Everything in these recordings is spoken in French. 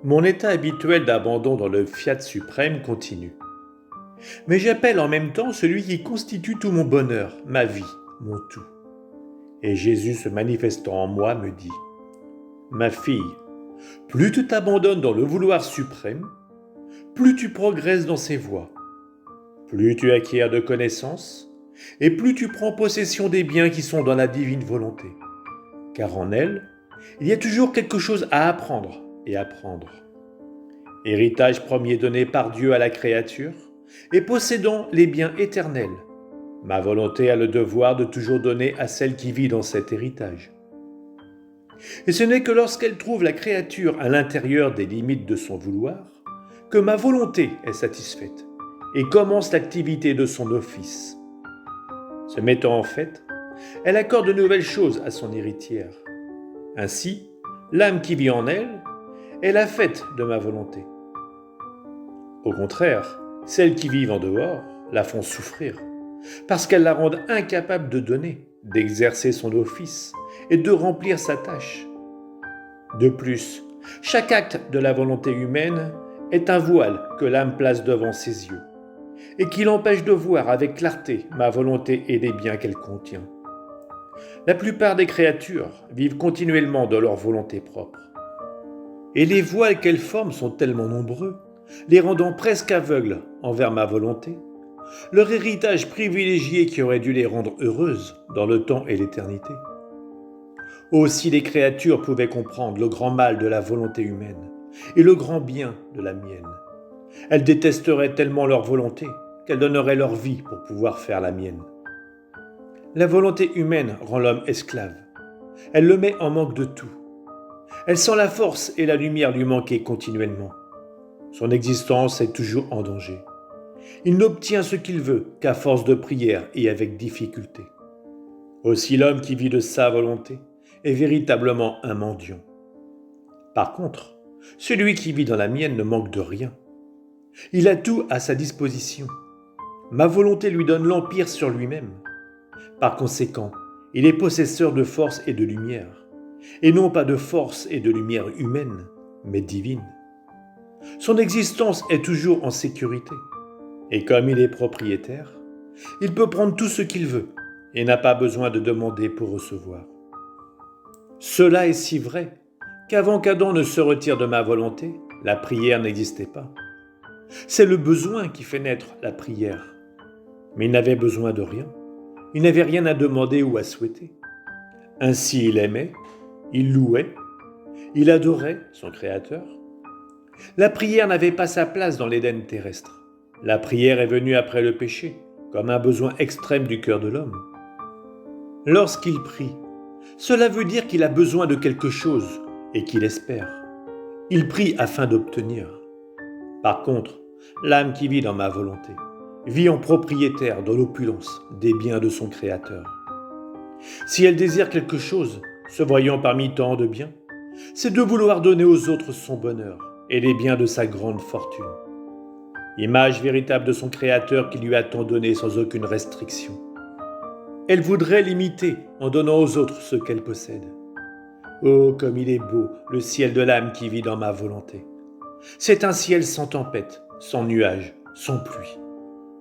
Mon état habituel d'abandon dans le fiat suprême continue. Mais j'appelle en même temps celui qui constitue tout mon bonheur, ma vie, mon tout. Et Jésus se manifestant en moi me dit, ma fille, plus tu t'abandonnes dans le vouloir suprême, plus tu progresses dans ses voies, plus tu acquiers de connaissances, et plus tu prends possession des biens qui sont dans la divine volonté. Car en elle, il y a toujours quelque chose à apprendre et à prendre. Héritage premier donné par Dieu à la créature, et possédant les biens éternels, ma volonté a le devoir de toujours donner à celle qui vit dans cet héritage. Et ce n'est que lorsqu'elle trouve la créature à l'intérieur des limites de son vouloir, que ma volonté est satisfaite, et commence l'activité de son office. Se mettant en fait, elle accorde de nouvelles choses à son héritière. Ainsi, l'âme qui vit en elle est la faite de ma volonté. Au contraire, celles qui vivent en dehors la font souffrir, parce qu'elles la rendent incapable de donner, d'exercer son office et de remplir sa tâche. De plus, chaque acte de la volonté humaine est un voile que l'âme place devant ses yeux, et qui l'empêche de voir avec clarté ma volonté et les biens qu'elle contient. La plupart des créatures vivent continuellement de leur volonté propre. Et les voiles qu'elles forment sont tellement nombreux, les rendant presque aveugles envers ma volonté, leur héritage privilégié qui aurait dû les rendre heureuses dans le temps et l'éternité. Aussi les créatures pouvaient comprendre le grand mal de la volonté humaine et le grand bien de la mienne. Elles détesteraient tellement leur volonté qu'elles donneraient leur vie pour pouvoir faire la mienne. La volonté humaine rend l'homme esclave. Elle le met en manque de tout. Elle sent la force et la lumière lui manquer continuellement. Son existence est toujours en danger. Il n'obtient ce qu'il veut qu'à force de prière et avec difficulté. Aussi l'homme qui vit de sa volonté est véritablement un mendiant. Par contre, celui qui vit dans la mienne ne manque de rien. Il a tout à sa disposition. Ma volonté lui donne l'empire sur lui-même. Par conséquent, il est possesseur de force et de lumière, et non pas de force et de lumière humaine, mais divine. Son existence est toujours en sécurité, et comme il est propriétaire, il peut prendre tout ce qu'il veut, et n'a pas besoin de demander pour recevoir. Cela est si vrai qu'avant qu'Adam ne se retire de ma volonté, la prière n'existait pas. C'est le besoin qui fait naître la prière. Mais il n'avait besoin de rien. Il n'avait rien à demander ou à souhaiter. Ainsi il aimait, il louait, il adorait son Créateur. La prière n'avait pas sa place dans l'Éden terrestre. La prière est venue après le péché, comme un besoin extrême du cœur de l'homme. Lorsqu'il prie, cela veut dire qu'il a besoin de quelque chose et qu'il espère. Il prie afin d'obtenir. Par contre, l'âme qui vit dans ma volonté vit en propriétaire dans l'opulence des biens de son Créateur. Si elle désire quelque chose, se voyant parmi tant de biens, c'est de vouloir donner aux autres son bonheur et les biens de sa grande fortune. Image véritable de son Créateur qui lui a tant donné sans aucune restriction. Elle voudrait l'imiter en donnant aux autres ce qu'elle possède. Oh, comme il est beau, le ciel de l'âme qui vit dans ma volonté. C'est un ciel sans tempête, sans nuages, sans pluie.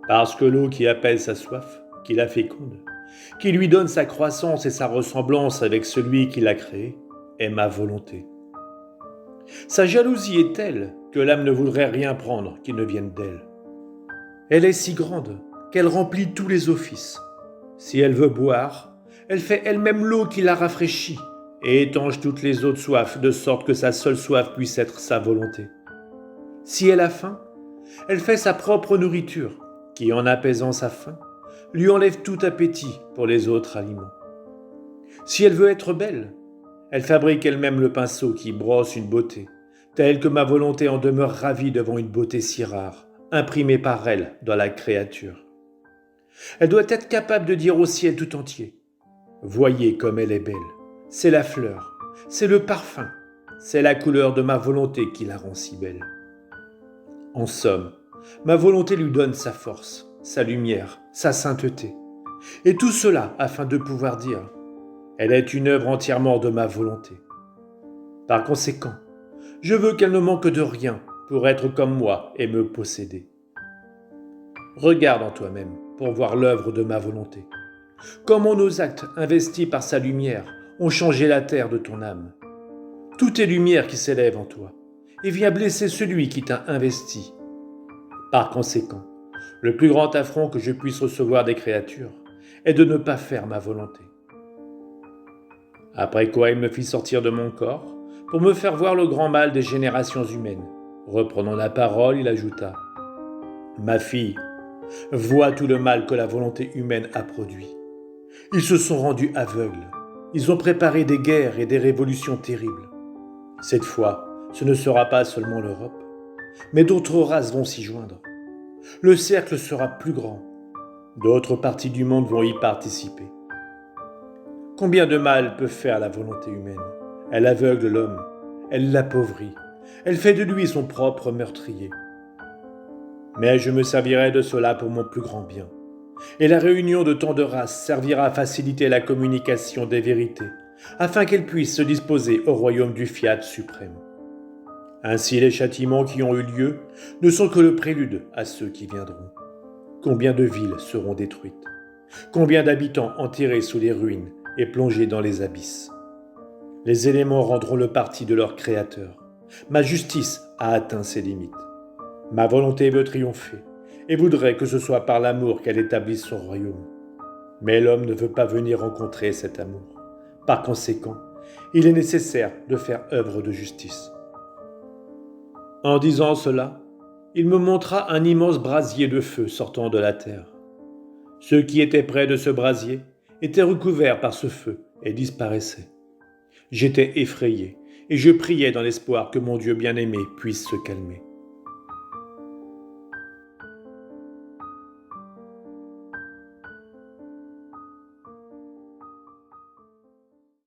Parce que l'eau qui appelle sa soif, qui la féconde, qui lui donne sa croissance et sa ressemblance avec celui qui l'a créé, est ma volonté. Sa jalousie est telle que l'âme ne voudrait rien prendre qui ne vienne d'elle. Elle est si grande qu'elle remplit tous les offices. Si elle veut boire, elle fait elle-même l'eau qui la rafraîchit et étanche toutes les autres soifs de sorte que sa seule soif puisse être sa volonté. Si elle a faim, elle fait sa propre nourriture qui, en apaisant sa faim, lui enlève tout appétit pour les autres aliments. Si elle veut être belle, elle fabrique elle-même le pinceau qui brosse une beauté, telle que ma volonté en demeure ravie devant une beauté si rare, imprimée par elle dans la créature. Elle doit être capable de dire au ciel tout entier « Voyez comme elle est belle, c'est la fleur, c'est le parfum, c'est la couleur de ma volonté qui la rend si belle. » En somme, ma volonté lui donne sa force, sa lumière, sa sainteté. Et tout cela afin de pouvoir dire « Elle est une œuvre entièrement de ma volonté. » Par conséquent, Je veux qu'elle ne manque de rien pour être comme moi et me posséder. Regarde en toi-même pour voir l'œuvre de ma volonté. Comment nos actes, investis par sa lumière, ont changé la terre de ton âme. Tout est lumière qui s'élève en toi et vient blesser celui qui t'a investi. Par conséquent, le plus grand affront que je puisse recevoir des créatures est de ne pas faire ma volonté. Après quoi il me fit sortir de mon corps pour me faire voir le grand mal des générations humaines. Reprenant la parole, il ajouta « Ma fille, vois tout le mal que la volonté humaine a produit. Ils se sont rendus aveugles. Ils ont préparé des guerres et des révolutions terribles. Cette fois, ce ne sera pas seulement l'Europe, mais d'autres races vont s'y joindre. Le cercle sera plus grand. D'autres parties du monde vont y participer. Combien de mal peut faire la volonté humaine? Elle aveugle l'homme, elle l'appauvrit, elle fait de lui son propre meurtrier. Mais je me servirai de cela pour mon plus grand bien. Et la réunion de tant de races servira à faciliter la communication des vérités, afin qu'elles puissent se disposer au royaume du Fiat suprême. Ainsi les châtiments qui ont eu lieu ne sont que le prélude à ceux qui viendront. Combien de villes seront détruites? Combien d'habitants enterrés sous les ruines et plongés dans les abysses? Les éléments rendront le parti de leur Créateur. Ma justice a atteint ses limites. Ma volonté veut triompher et voudrait que ce soit par l'amour qu'elle établisse son royaume. Mais l'homme ne veut pas venir rencontrer cet amour. Par conséquent, il est nécessaire de faire œuvre de justice. En disant cela, il me montra un immense brasier de feu sortant de la terre. Ceux qui étaient près de ce brasier étaient recouverts par ce feu et disparaissaient. J'étais effrayé et je priais dans l'espoir que mon Dieu bien-aimé puisse se calmer.